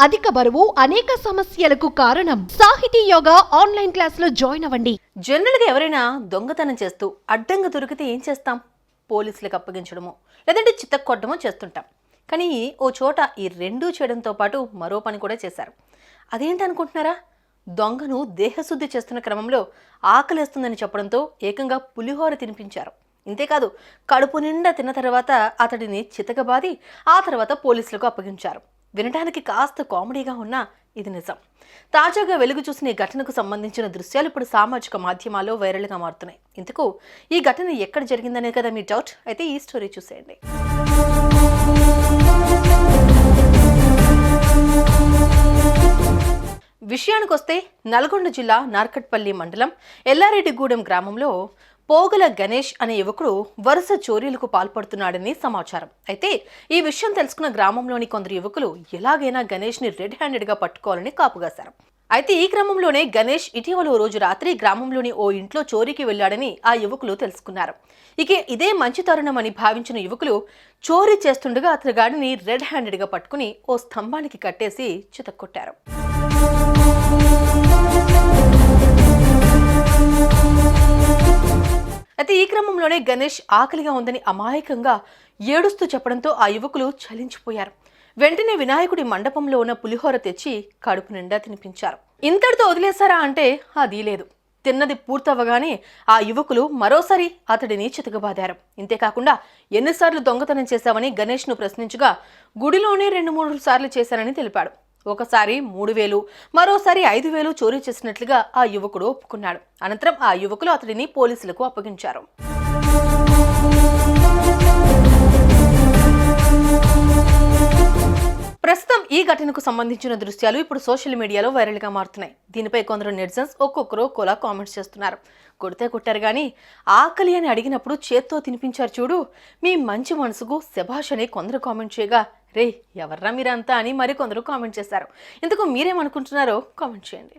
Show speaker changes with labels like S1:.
S1: అధిక బరువు అనేక సమస్యలకు కారణం. సాహితీ యోగా ఆన్లైన్ క్లాసులో జాయిన్ అవ్వండి.
S2: జనరల్ గా ఎవరైనా దొంగతనం చేస్తూ అడ్డంగా దొరికితే ఏం చేస్తాం? పోలీసులకు అప్పగించడమో లేదంటే చిత్తకొట్టడమో చేస్తుంటాం. కానీ ఓ చోట ఈ రెండూ చేయడంతో పాటు మరో పని కూడా చేశారు. అదేంటనుకుంటున్నారా? దొంగను దేహశుద్ధి చేస్తున్న క్రమంలో ఆకలేస్తుందని చెప్పడంతో ఏకంగా పులిహోర తినిపించారు. ఇంతేకాదు, కడుపు నిండా తిన్న తర్వాత అతడిని చితకబాది ఆ తర్వాత పోలీసులకు అప్పగించారు. వినడానికి కాస్త కామెడీగా ఉన్నా ఇది నిజం. తాజాగా వెలుగు చూసిన ఈ ఘటనకు సంబంధించిన దృశ్యాలు ఇప్పుడు సామాజిక మాధ్యమాల్లో వైరల్గా మారుతున్నాయి. ఇందుకు ఈ ఘటన ఎక్కడ జరిగిందనే కదా మీ డౌట్. అయితే ఈ స్టోరీ చూసేయండి. విషయానికొస్తే నల్గొండ జిల్లా నార్కట్పల్లి మండలం ఎల్లారెడ్డిగూడెం గ్రామంలో పోగల గణేష్ అనే యువకుడు వరుస చోరీలకు పాల్పడుతున్నాడని సమాచారం. అయితే ఈ విషయం తెలుసుకున్న గ్రామంలోని కొందరు యువకులు ఎలాగైనా గణేష్ ని రెడ్ హ్యాండెడ్ గా పట్టుకోవాలని కాపుగాశారు. అయితే ఈ క్రమంలోనే గణేష్ ఇటీవల రోజు రాత్రి గ్రామంలోని ఓ ఇంట్లో చోరీకి వెళ్లాడని ఆ యువకులు తెలుసుకున్నారు. ఇక ఇదే మంచి తరుణమని భావించిన యువకులు చోరీ చేస్తుండగా అతని గాడిని రెడ్ హ్యాండెడ్ గా పట్టుకుని ఓ స్తంభానికి కట్టేసి చితక్కొట్టారు. అయితే ఈ క్రమంలోనే గణేష్ ఆకలిగా ఉందని అమాయకంగా ఏడుస్తూ చెప్పడంతో ఆ యువకులు చలించిపోయారు. వెంటనే వినాయకుడి మండపంలో ఉన్న పులిహోర తెచ్చి కడుపు నిండా తినిపించారు. ఇంతటితో వదిలేశారా అంటే అది లేదు. తిన్నది పూర్తవగానే ఆ యువకులు మరోసారి అతడిని చితకబాదారు. ఇంతేకాకుండా ఎన్నిసార్లు దొంగతనం చేశావని గణేష్ ను ప్రశ్నించగా గుడిలోనే 2-3 సార్లు చేశానని తెలిపాడు. ఒకసారి 3,000, మరోసారి 5,000 చోరీ చేసినట్లుగా ఆ యువకుడు ఒప్పుకున్నాడు. అనంతరం ఆ యువకులు అతడిని పోలీసులకు అప్పగించారు. ప్రస్తుతం ఈ ఘటనకు సంబంధించిన దృశ్యాలు ఇప్పుడు సోషల్ మీడియాలో వైరల్గా మారుతున్నాయి. దీనిపై కొందరు నెటిజన్స్ ఒక్కొక్కరు కోలా కామెంట్స్ చేస్తున్నారు. కొడితే కొట్టారు కానీ ఆకలి అని అడిగినప్పుడు చేత్తో తినిపించారు చూడు, మీ మంచి మనసుకు శభాష్ అని కొందరు కామెంట్ చేయగా, రే ఎవర్రా మీరంతా అని మరికొందరు కామెంట్ చేశారు. ఇంతకు మీరేమనుకుంటున్నారో కామెంట్ చేయండి.